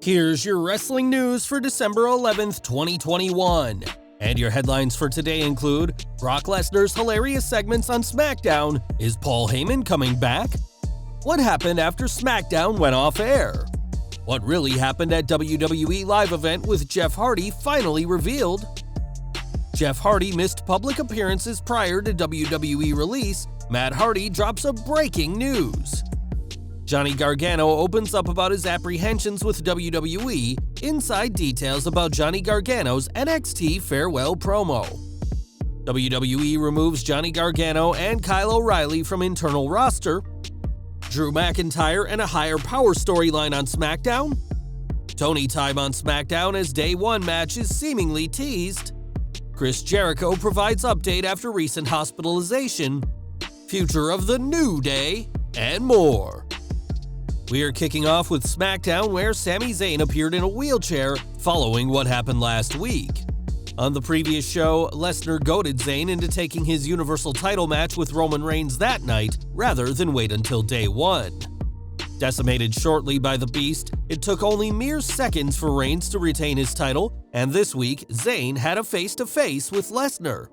Here's your wrestling news for December 11th, 2021. And your headlines for today include Brock Lesnar's hilarious segments on SmackDown. Is Paul Heyman coming back? What happened after SmackDown went off air? What really happened at WWE live event with Jeff Hardy finally revealed? Jeff Hardy missed public appearances prior to WWE release. Matt Hardy drops a breaking news. Johnny Gargano opens up about his apprehensions with WWE, inside details about Johnny Gargano's NXT farewell promo. WWE removes Johnny Gargano and Kyle O'Reilly from internal roster. Drew McIntyre and a higher power storyline on SmackDown. Toni time on SmackDown as Day 1 match is seemingly teased. Chris Jericho provides update after recent hospitalization. Future of the New Day, and more. We are kicking off with SmackDown, where Sami Zayn appeared in a wheelchair following what happened last week. On the previous show, Lesnar goaded Zayn into taking his Universal title match with Roman Reigns that night, rather than wait until Day 1. Decimated shortly by the Beast, it took only mere seconds for Reigns to retain his title, and this week, Zayn had a face-to-face with Lesnar.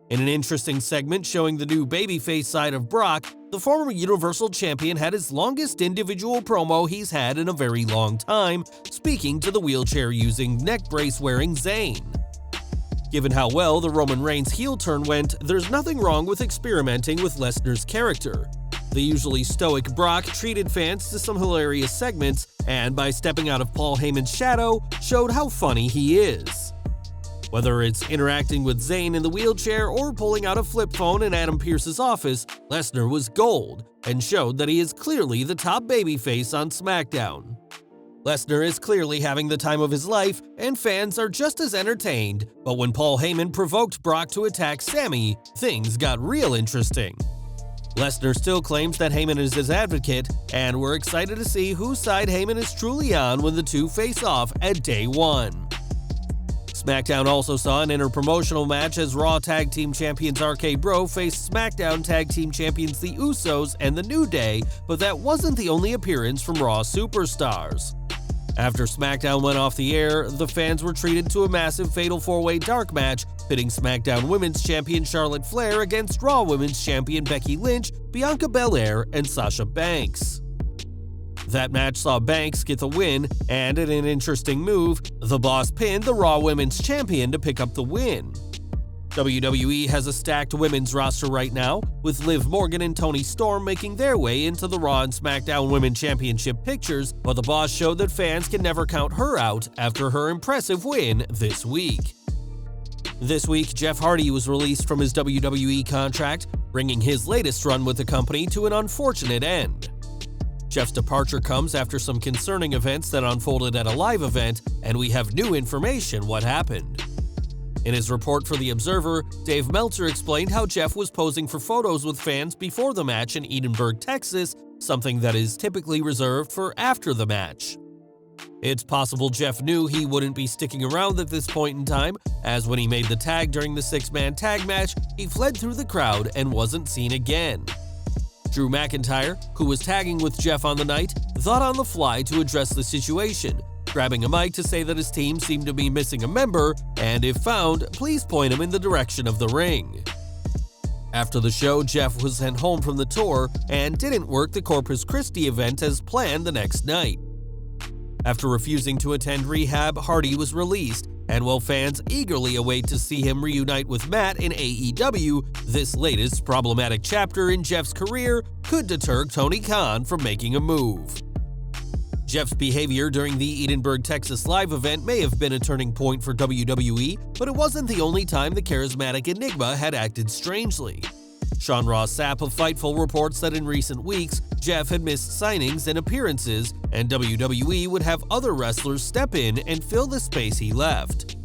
In an interesting segment showing the new babyface side of Brock, the former Universal Champion had his longest individual promo he's had in a very long time, speaking to the wheelchair-using, neck-brace-wearing Zayn. Given how well the Roman Reigns heel turn went, there's nothing wrong with experimenting with Lesnar's character. The usually stoic Brock treated fans to some hilarious segments, and by stepping out of Paul Heyman's shadow, showed how funny he is. Whether it's interacting with Zayn in the wheelchair or pulling out a flip phone in Adam Pearce's office, Lesnar was gold and showed that he is clearly the top babyface on SmackDown. Lesnar is clearly having the time of his life, and fans are just as entertained, but when Paul Heyman provoked Brock to attack Sami, things got real interesting. Lesnar still claims that Heyman is his advocate, and we're excited to see whose side Heyman is truly on when the two face off at Day 1. SmackDown also saw an interpromotional match as Raw Tag Team Champions RK Bro faced SmackDown Tag Team Champions The Usos and The New Day, but that wasn't the only appearance from Raw superstars. After SmackDown went off the air, the fans were treated to a massive Fatal 4-Way Dark match, pitting SmackDown Women's Champion Charlotte Flair against Raw Women's Champion Becky Lynch, Bianca Belair, and Sasha Banks. That match saw Banks get the win, and in an interesting move, the Boss pinned the Raw Women's Champion to pick up the win. WWE has a stacked women's roster right now, with Liv Morgan and Toni Storm making their way into the Raw and SmackDown Women's Championship pictures, but the Boss showed that fans can never count her out after her impressive win this week. This week, Jeff Hardy was released from his WWE contract, bringing his latest run with the company to an unfortunate end. Jeff's departure comes after some concerning events that unfolded at a live event, and we have new information what happened. In his report for The Observer, Dave Meltzer explained how Jeff was posing for photos with fans before the match in Edinburgh, Texas, something that is typically reserved for after the match. It's possible Jeff knew he wouldn't be sticking around at this point in time, as when he made the tag during the six-man tag match, he fled through the crowd and wasn't seen again. Drew McIntyre, who was tagging with Jeff on the night, thought on the fly to address the situation, grabbing a mic to say that his team seemed to be missing a member, and if found, please point him in the direction of the ring. After the show, Jeff was sent home from the tour and didn't work the Corpus Christi event as planned the next night. After refusing to attend rehab, Hardy was released, and while fans eagerly await to see him reunite with Matt in AEW, this latest problematic chapter in Jeff's career could deter Tony Khan from making a move. Jeff's behavior during the Edinburgh, Texas live event may have been a turning point for WWE, but it wasn't the only time the charismatic enigma had acted strangely. Sean Ross Sapp of Fightful reports that in recent weeks, Jeff had missed signings and appearances, and WWE would have other wrestlers step in and fill the space he left.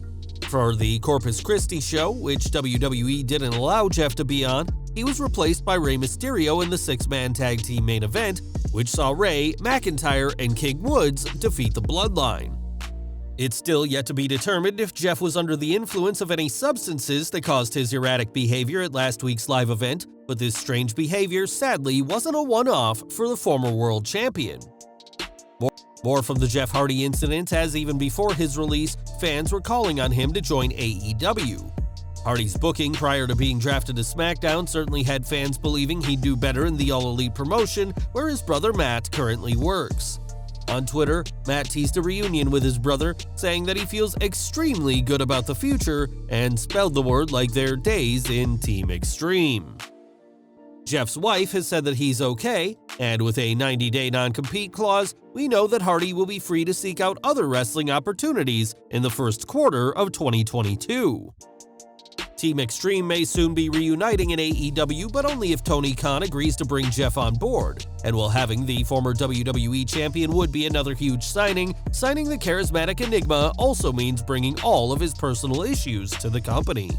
For the Corpus Christi show, which WWE didn't allow Jeff to be on, he was replaced by Rey Mysterio in the six-man tag team main event, which saw Rey, McIntyre, and King Woods defeat the Bloodline. It's still yet to be determined if Jeff was under the influence of any substances that caused his erratic behavior at last week's live event, but this strange behavior sadly wasn't a one-off for the former world champion. More from the Jeff Hardy incident, as even before his release, fans were calling on him to join AEW. Hardy's booking prior to being drafted to SmackDown certainly had fans believing he'd do better in the All Elite promotion, where his brother Matt currently works. On Twitter, Matt teased a reunion with his brother, saying that he feels extremely good about the future and spelled the word like their days in Team Extreme. Jeff's wife has said that he's okay, and with a 90-day non-compete clause, we know that Hardy will be free to seek out other wrestling opportunities in the first quarter of 2022. Team Extreme may soon be reuniting in AEW, but only if Tony Khan agrees to bring Jeff on board. And while having the former WWE champion would be another huge signing the charismatic enigma also means bringing all of his personal issues to the company.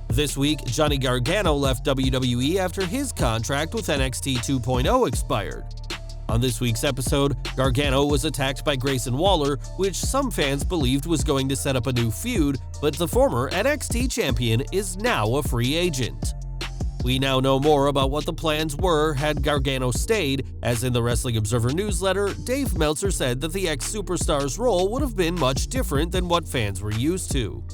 This week, Johnny Gargano left WWE after his contract with NXT 2.0 expired. On this week's episode, Gargano was attacked by Grayson Waller, which some fans believed was going to set up a new feud, but the former NXT champion is now a free agent. We now know more about what the plans were had Gargano stayed, as in the Wrestling Observer newsletter, Dave Meltzer said that the ex-superstar's role would have been much different than what fans were used to.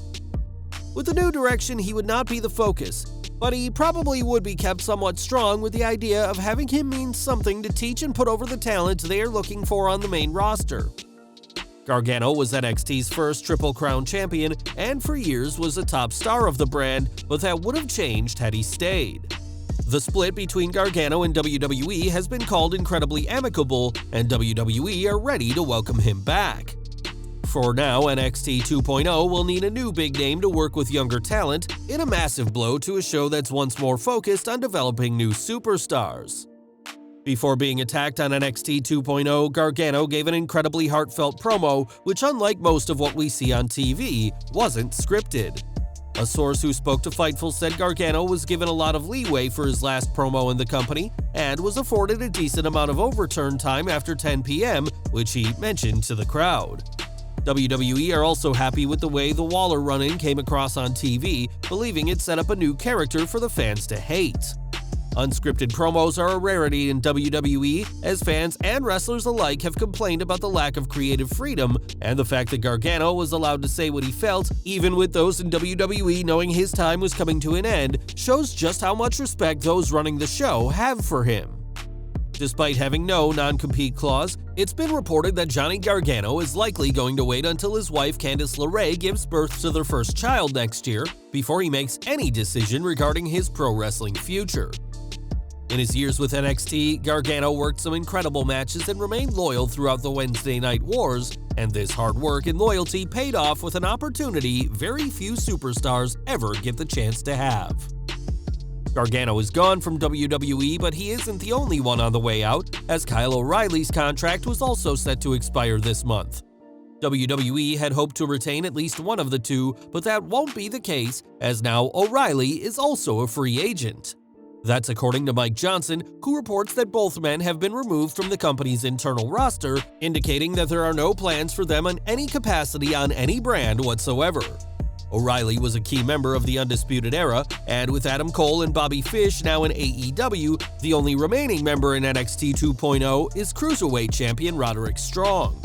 With the new direction, he would not be the focus, but he probably would be kept somewhat strong with the idea of having him mean something to teach and put over the talent they are looking for on the main roster. Gargano was NXT's first Triple Crown champion and for years was a top star of the brand, but that would have changed had he stayed. The split between Gargano and WWE has been called incredibly amicable, and WWE are ready to welcome him back. For now, NXT 2.0 will need a new big name to work with younger talent, in a massive blow to a show that's once more focused on developing new superstars. Before being attacked on NXT 2.0, Gargano gave an incredibly heartfelt promo, which unlike most of what we see on TV, wasn't scripted. A source who spoke to Fightful said Gargano was given a lot of leeway for his last promo in the company, and was afforded a decent amount of overturn time after 10 p.m., which he mentioned to the crowd. WWE are also happy with the way the Waller run-in came across on TV, believing it set up a new character for the fans to hate. Unscripted promos are a rarity in WWE, as fans and wrestlers alike have complained about the lack of creative freedom, and the fact that Gargano was allowed to say what he felt, even with those in WWE knowing his time was coming to an end, shows just how much respect those running the show have for him. Despite having no non-compete clause, it's been reported that Johnny Gargano is likely going to wait until his wife Candice LeRae gives birth to their first child next year before he makes any decision regarding his pro wrestling future. In his years with NXT, Gargano worked some incredible matches and remained loyal throughout the Wednesday Night Wars, and this hard work and loyalty paid off with an opportunity very few superstars ever get the chance to have. Gargano is gone from WWE, but he isn't the only one on the way out, as Kyle O'Reilly's contract was also set to expire this month. WWE had hoped to retain at least one of the two, but that won't be the case, as now O'Reilly is also a free agent. That's according to Mike Johnson, who reports that both men have been removed from the company's internal roster, indicating that there are no plans for them in any capacity on any brand whatsoever. O'Reilly was a key member of the Undisputed Era, and with Adam Cole and Bobby Fish now in AEW, the only remaining member in NXT 2.0 is Cruiserweight champion Roderick Strong.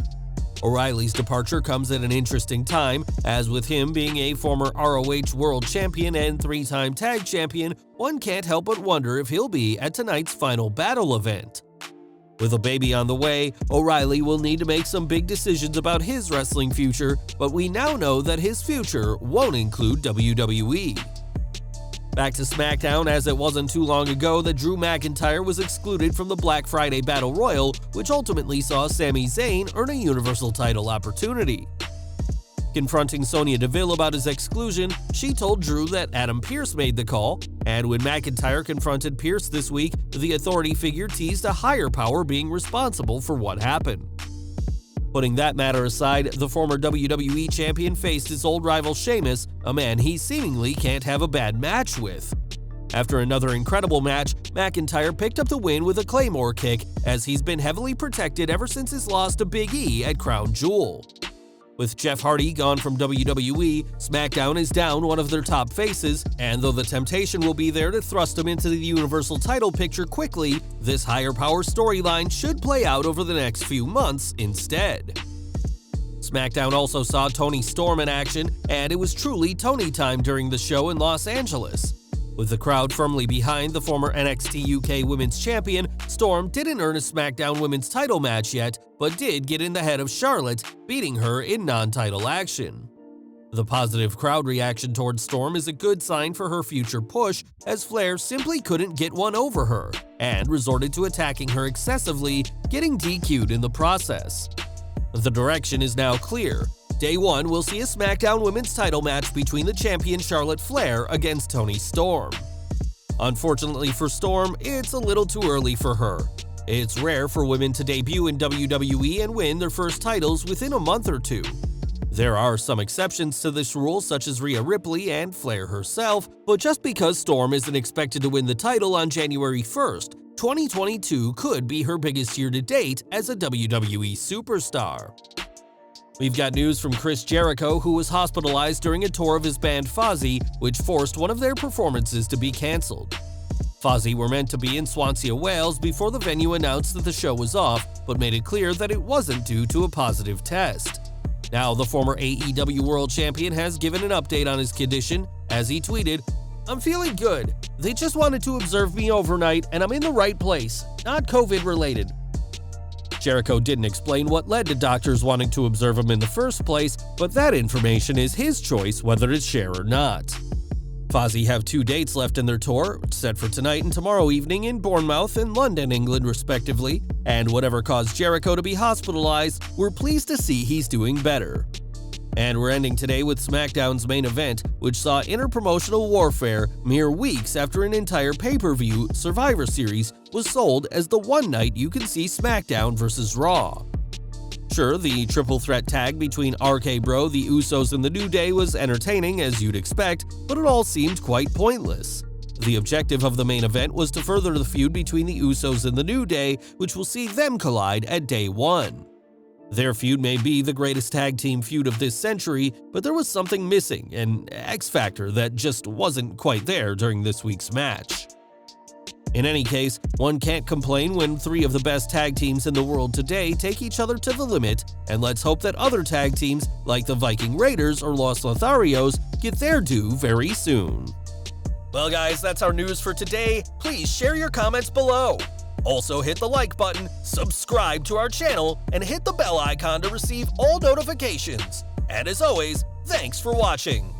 O'Reilly's departure comes at an interesting time, as with him being a former ROH World Champion and three-time Tag Champion, one can't help but wonder if he'll be at tonight's Final Battle event. With a baby on the way, O'Reilly will need to make some big decisions about his wrestling future, but we now know that his future won't include WWE. Back to SmackDown, as it wasn't too long ago that Drew McIntyre was excluded from the Black Friday Battle Royal, which ultimately saw Sami Zayn earn a Universal title opportunity. Confronting Sonya Deville about his exclusion, she told Drew that Adam Pearce made the call, and when McIntyre confronted Pearce this week, the authority figure teased a higher power being responsible for what happened. Putting that matter aside, the former WWE champion faced his old rival Sheamus, a man he seemingly can't have a bad match with. After another incredible match, McIntyre picked up the win with a Claymore kick, as he's been heavily protected ever since his loss to Big E at Crown Jewel. With Jeff Hardy gone from WWE, SmackDown is down one of their top faces, and though the temptation will be there to thrust him into the Universal title picture quickly, this higher power storyline should play out over the next few months instead. SmackDown also saw Toni Storm in action, and it was truly Toni time during the show in Los Angeles. With the crowd firmly behind the former NXT UK Women's Champion, Storm didn't earn a SmackDown Women's title match yet, but did get in the head of Charlotte, beating her in non-title action. The positive crowd reaction towards Storm is a good sign for her future push, as Flair simply couldn't get one over her, and resorted to attacking her excessively, getting DQ'd in the process. The direction is now clear. Day 1 will see a SmackDown Women's title match between the champion Charlotte Flair against Toni Storm. Unfortunately for Storm, it's a little too early for her. It's rare for women to debut in WWE and win their first titles within a month or two. There are some exceptions to this rule, such as Rhea Ripley and Flair herself, but just because Storm isn't expected to win the title on January 1st, 2022 could be her biggest year to date as a WWE superstar. We've got news from Chris Jericho, who was hospitalized during a tour of his band Fozzy, which forced one of their performances to be cancelled. Fozzy were meant to be in Swansea, Wales before the venue announced that the show was off, but made it clear that it wasn't due to a positive test. Now, the former AEW World Champion has given an update on his condition, as he tweeted, "I'm feeling good. They just wanted to observe me overnight, and I'm in the right place. Not COVID-related." Jericho didn't explain what led to doctors wanting to observe him in the first place, but that information is his choice whether to share or not. Fozzy have 2 dates left in their tour, set for tonight and tomorrow evening in Bournemouth and London, England respectively, and whatever caused Jericho to be hospitalized, we're pleased to see he's doing better. And we're ending today with SmackDown's main event, which saw interpromotional warfare mere weeks after an entire pay-per-view, Survivor Series, was sold as the one night you can see SmackDown vs. Raw. Sure, the triple threat tag between RK Bro, the Usos, and the New Day was entertaining as you'd expect, but it all seemed quite pointless. The objective of the main event was to further the feud between the Usos and the New Day, which will see them collide at Day 1. Their feud may be the greatest tag team feud of this century, but there was something missing, an X factor that just wasn't quite there during this week's match. In any case, one can't complain when 3 of the best tag teams in the world today take each other to the limit, and let's hope that other tag teams like the Viking Raiders or Los Lotharios get their due very soon. Well guys, that's our news for today. Please share your comments below. Also hit the like button, subscribe to our channel, and hit the bell icon to receive all notifications. And as always, thanks for watching.